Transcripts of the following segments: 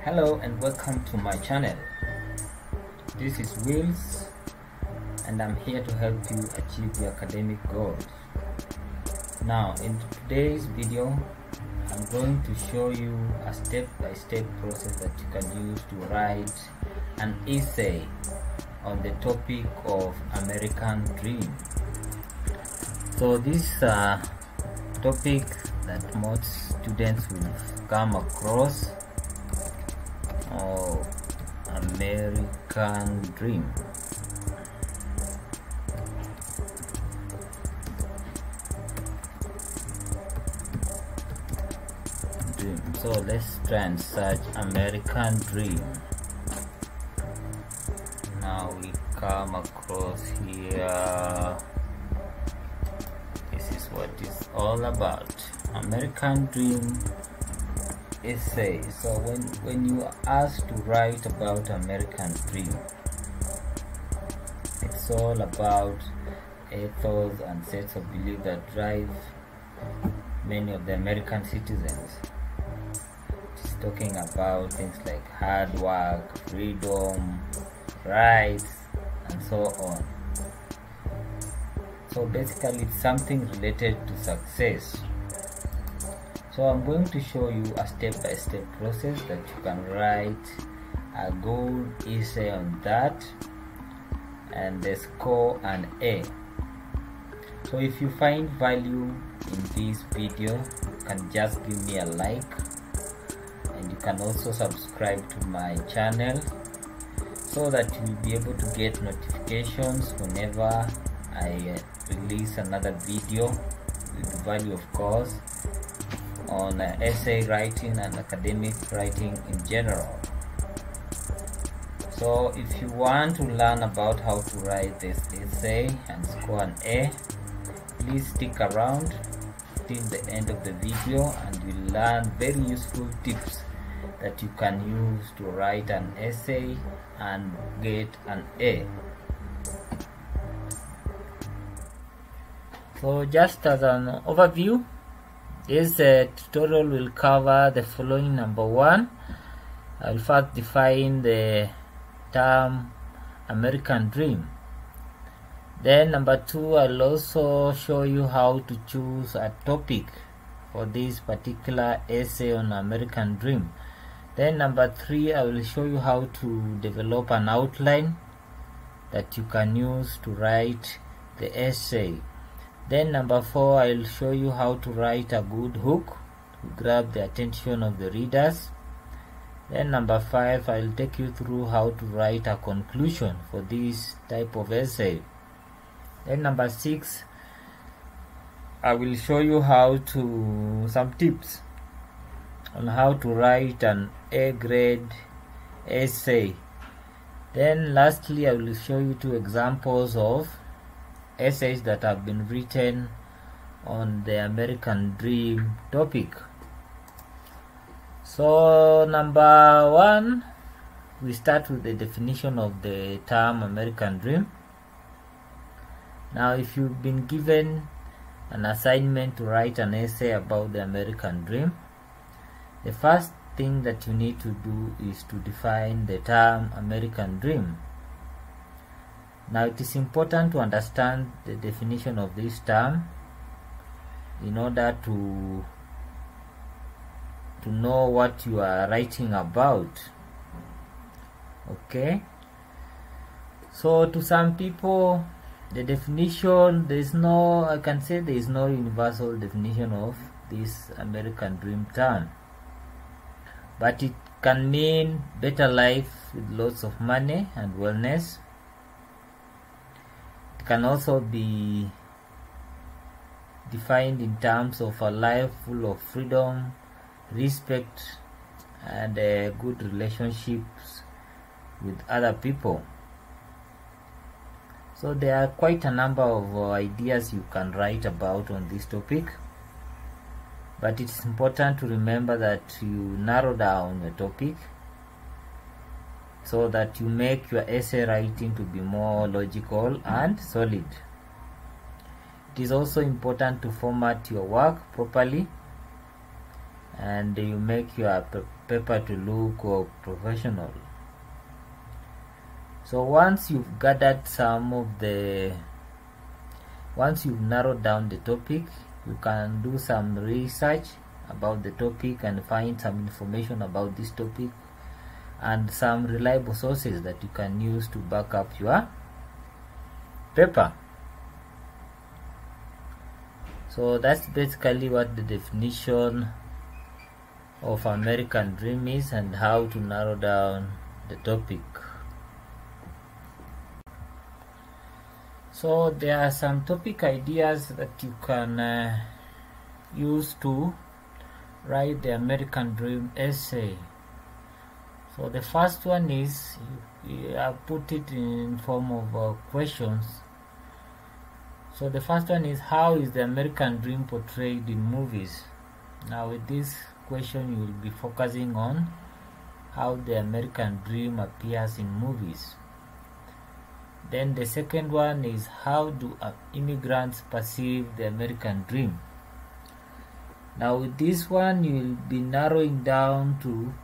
Hello and welcome to my channel. This is Wills and I'm here to help you achieve your academic goals. Now in today's video I'm going to show you a step-by-step process that you can use to write an essay on the topic of American Dream. So this topic that most students will come across, or American Dream. So let's try and search American Dream. Now we come across here. This is what it's all about. American Dream essay. So when you are asked to write about American Dream, it's all about ethos and sets of belief that drive many of the American citizens. It's talking about things like hard work, freedom, rights, and so on. So basically it's something related to success. So I'm going to show you a step-by-step process that you can write a good essay on that and score an A. So if you find value in this video, you can just give me a like, and you can also subscribe to my channel so that you'll be able to get notifications whenever I release another video with value, of course, on essay writing and academic writing in general. So if you want to learn about how to write this essay and score an A, please stick around till the end of the video and you'll learn very useful tips that you can use to write an essay and get an A. So just as an overview, this tutorial will cover the following. Number one, I will first define the term American Dream. Then number two, I will also show you how to choose a topic for this particular essay on American Dream. Then number three, I will show you how to develop an outline that you can use to write the essay. Then number four, I will show you how to write a good hook to grab the attention of the readers. Then number five, I will take you through how to write a conclusion for this type of essay. Then number six, I will show you some tips on how to write an A grade essay. Then lastly, I will show you two examples of essays that have been written on the American Dream topic. So number one, we start with the definition of the term American Dream. Now if you've been given an assignment to write an essay about the American Dream, the first thing that you need to do is to define the term American Dream. Now it is important to understand the definition of this term in order to know what you are writing about. Okay, so to some people the definition, there is no universal definition of this American Dream term, but it can mean better life with lots of money and wellness. Can also be defined in terms of a life full of freedom, respect, and good relationships with other people. So there are quite a number of ideas you can write about on this topic, but it's important to remember that you narrow down the topic so that you make your essay writing to be more logical and solid. It is also important to format your work properly and you make your paper to look professional. So once you've gathered once you've narrowed down the topic, you can do some research about the topic and find some information about this topic and some reliable sources that you can use to back up your paper. So that's basically what the definition of American Dream is and how to narrow down the topic. So there are some topic ideas that you can use to write the American Dream essay. So the first one is you have put it in form of questions. So the first one is, how is the American Dream portrayed in movies? Now with this question you will be focusing on how the American Dream appears in movies. Then the second one is, how do immigrants perceive the American Dream? Now with this one you will be narrowing down to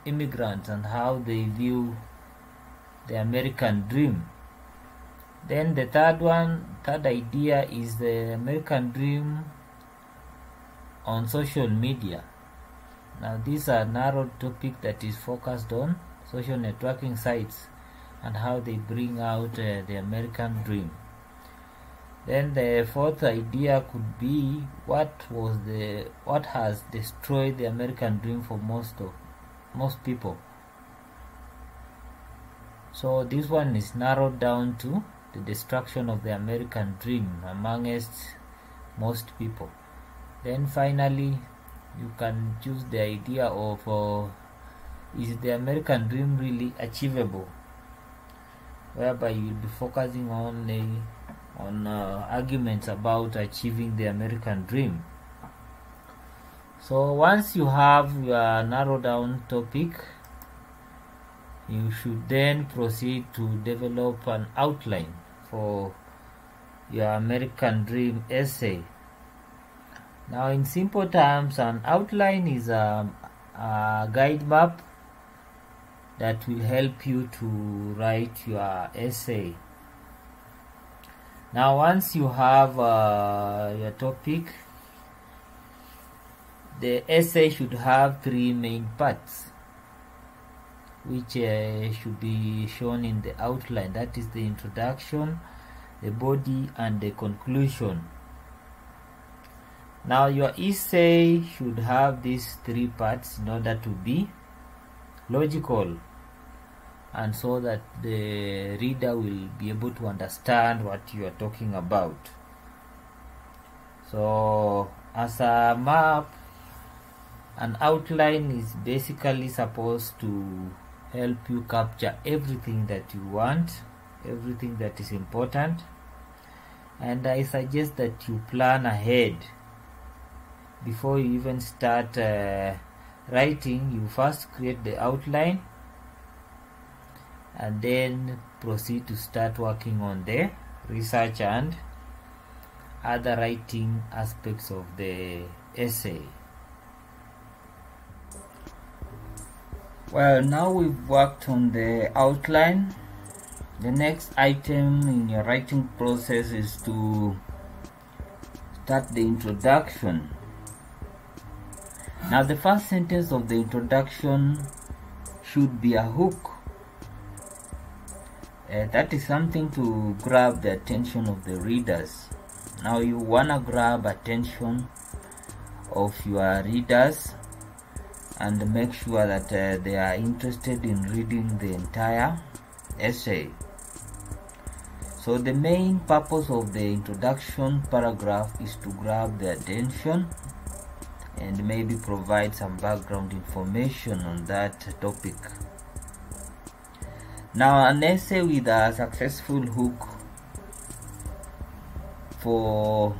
immigrants and how they view the American Dream. Then the third idea is the American Dream on social media. Now these are narrowed topic that is focused on social networking sites and how they bring out the American Dream. Then the fourth idea could be, what has destroyed the American Dream for most people. So this one is narrowed down to the destruction of the American Dream amongst most people. Then finally you can choose the idea of is the American Dream really achievable, whereby you'll be focusing on arguments about achieving the American Dream. So once you have your narrowed down topic, you should then proceed to develop an outline for your American Dream essay. Now in simple terms, an outline is a guide map that will help you to write your essay. Now once you have your topic, the essay should have three main parts which should be shown in the outline. That is the introduction, the body, and the conclusion. Now your essay should have these three parts in order to be logical and so that the reader will be able to understand what you are talking about. So as a map, an outline is basically supposed to help you capture everything that you want, everything that is important, and I suggest that you plan ahead. Before you even start writing, you first create the outline and then proceed to start working on the research and other writing aspects of the essay. Well, now we've worked on the outline. The next item in your writing process is to start the introduction. Now the first sentence of the introduction should be a hook. That is something to grab the attention of the readers. Now you wanna grab attention of your readers and make sure that they are interested in reading the entire essay. So the main purpose of the introduction paragraph is to grab their attention and maybe provide some background information on that topic. Now an essay with a successful hook for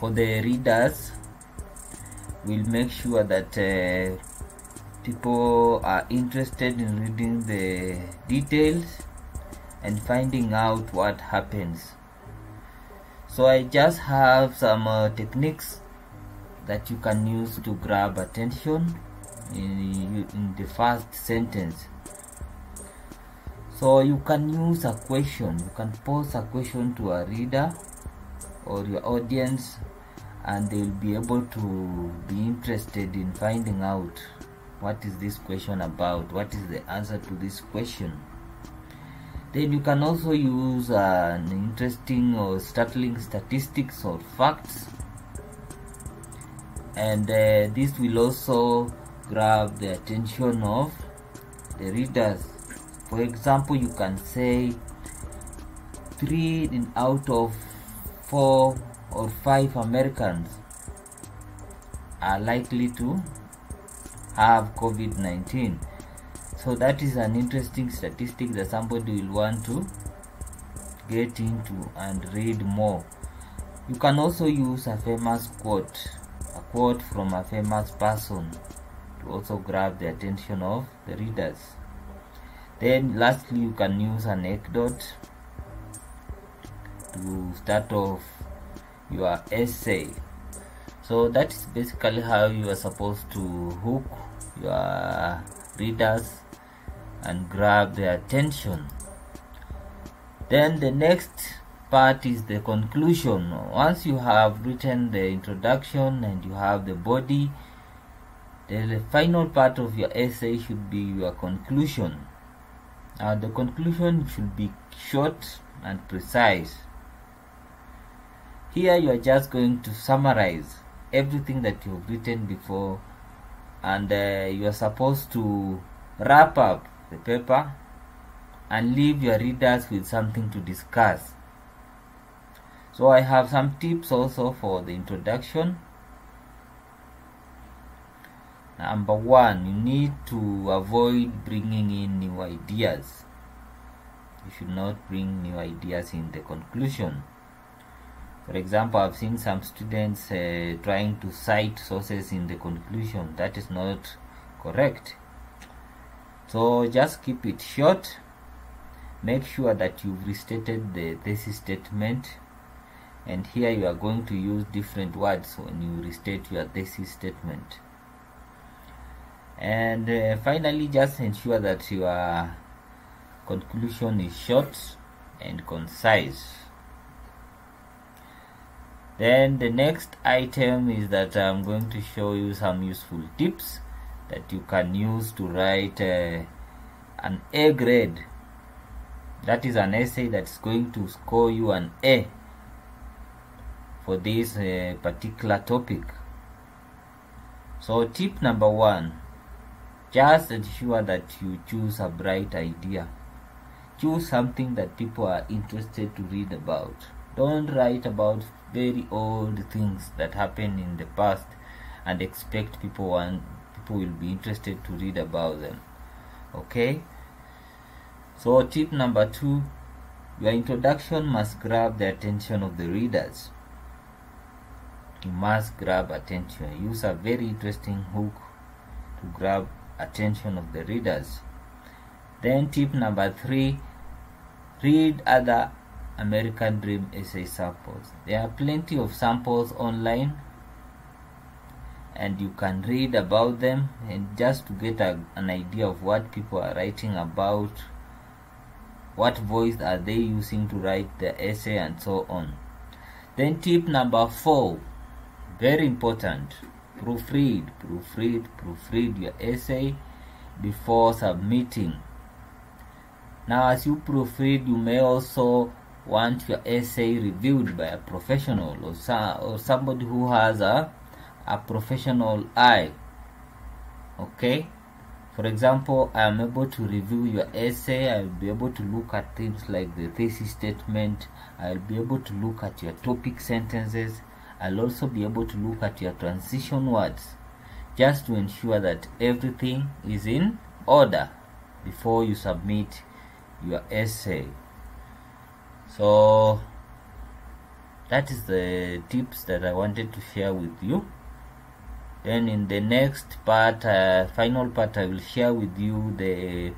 the readers will make sure that people are interested in reading the details and finding out what happens. So I just have some techniques that you can use to grab attention in the first sentence. So you can use a question. You can pose a question to a reader or your audience, and they'll be able to be interested in finding out what is this question about, what is the answer to this question. Then you can also use an interesting or startling statistics or facts, and this will also grab the attention of the readers. For example, you can say 3 out of 4 or 5 Americans are likely to have COVID-19. So that is an interesting statistic that somebody will want to get into and read more. You can also use a famous quote, a quote from a famous person, to also grab the attention of the readers. Then lastly, you can use an anecdote to start off your essay. So that is basically how you are supposed to hook your readers and grab their attention. Then the next part is the conclusion. Once you have written the introduction and you have the body, the final part of your essay should be your conclusion. The conclusion should be short and precise. Here you are just going to summarize everything that you've written before, and you are supposed to wrap up the paper and leave your readers with something to discuss. So I have some tips also for the introduction. Number 1, you need to avoid bringing in new ideas. You should not bring new ideas in the conclusion. For example, I've seen some students trying to cite sources in the conclusion. That is not correct. So just keep it short. Make sure that you've restated the thesis statement, and here you are going to use different words when you restate your thesis statement. And finally, just ensure that your conclusion is short and concise. Then the next item is that I'm going to show you some useful tips that you can use to write an A grade. That is an essay that's going to score you an A for this particular topic. So tip number 1, just ensure that you choose a bright idea. Choose something that people are interested to read about. Don't write about very old things that happened in the past and expect people will be interested to read about them. Okay? So tip number 2, your introduction must grab the attention of the readers. You must grab attention. Use a very interesting hook to grab attention of the readers. Then tip number 3, read other American Dream essay samples. There are plenty of samples online, and you can read about them and just to get an idea of what people are writing about, what voice are they using to write the essay, and so on. Then tip number 4, very important, proofread your essay before submitting. Now as you proofread, you may also want your essay reviewed by a professional or somebody who has a professional eye. Okay, for example, I am able to review your essay. I will be able to look at things like the thesis statement. I will be able to look at your topic sentences. I'll also be able to look at your transition words, just to ensure that everything is in order before you submit your essay. So that is the tips that I wanted to share with you. Then in the next part, final part, I will share with you the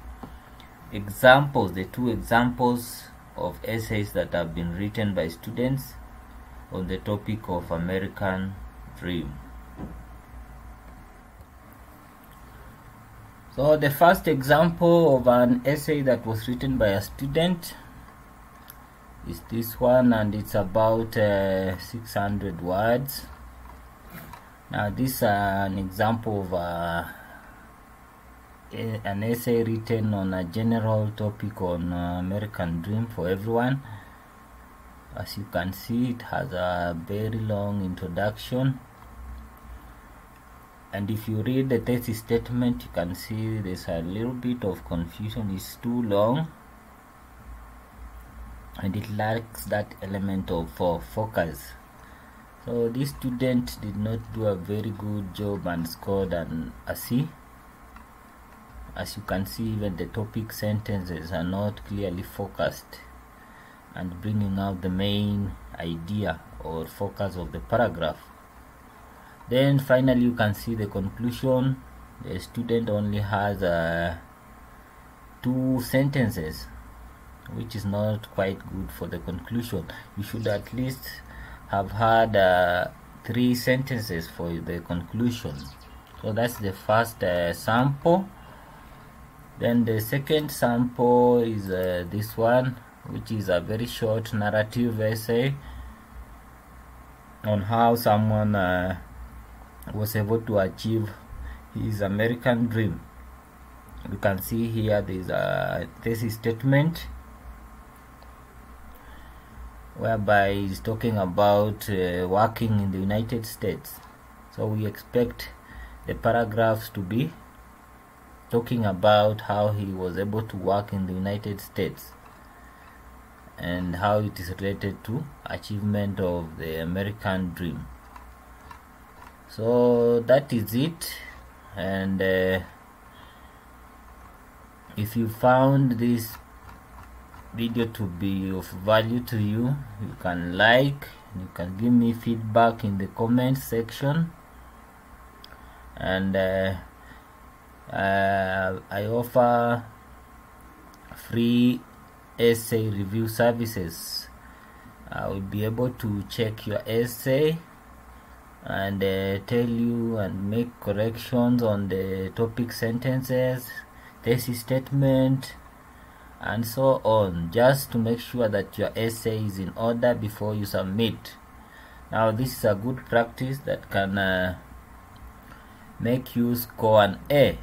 examples, the 2 examples of essays that have been written by students on the topic of American Dream. So the first example of an essay that was written by a student is this one, and it's about 600 words. Now this is an example of an essay written on a general topic on American Dream for everyone. As you can see, it has a very long introduction, and if you read the thesis statement, you can see there's a little bit of confusion. It's too long and it lacks that element of focus. So this student did not do a very good job and scored a C. As you can see, even the topic sentences are not clearly focused and bringing out the main idea or focus of the paragraph. Then finally you can see the conclusion. The student only has 2 sentences, which is not quite good for the conclusion. You should at least have had 3 sentences for the conclusion. So that's the first sample. Then the second sample is this one, which is a very short narrative essay on how someone was able to achieve his American dream. You can see here there's a thesis statement whereby he's talking about working in the United States. So we expect the paragraphs to be talking about how he was able to work in the United States and how it is related to achievement of the American dream. So that is it, and if you found this video to be of value to you, you can like, you can give me feedback in the comment section, and I offer free essay review services. I will be able to check your essay and tell you and make corrections on the topic sentences, thesis statement, and so on, just to make sure that your essay is in order before you submit. Now this is a good practice that can make you score an A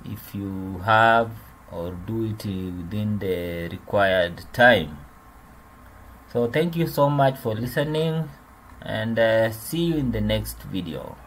if you have or do it within the required time. So thank you so much for listening, and see you in the next video.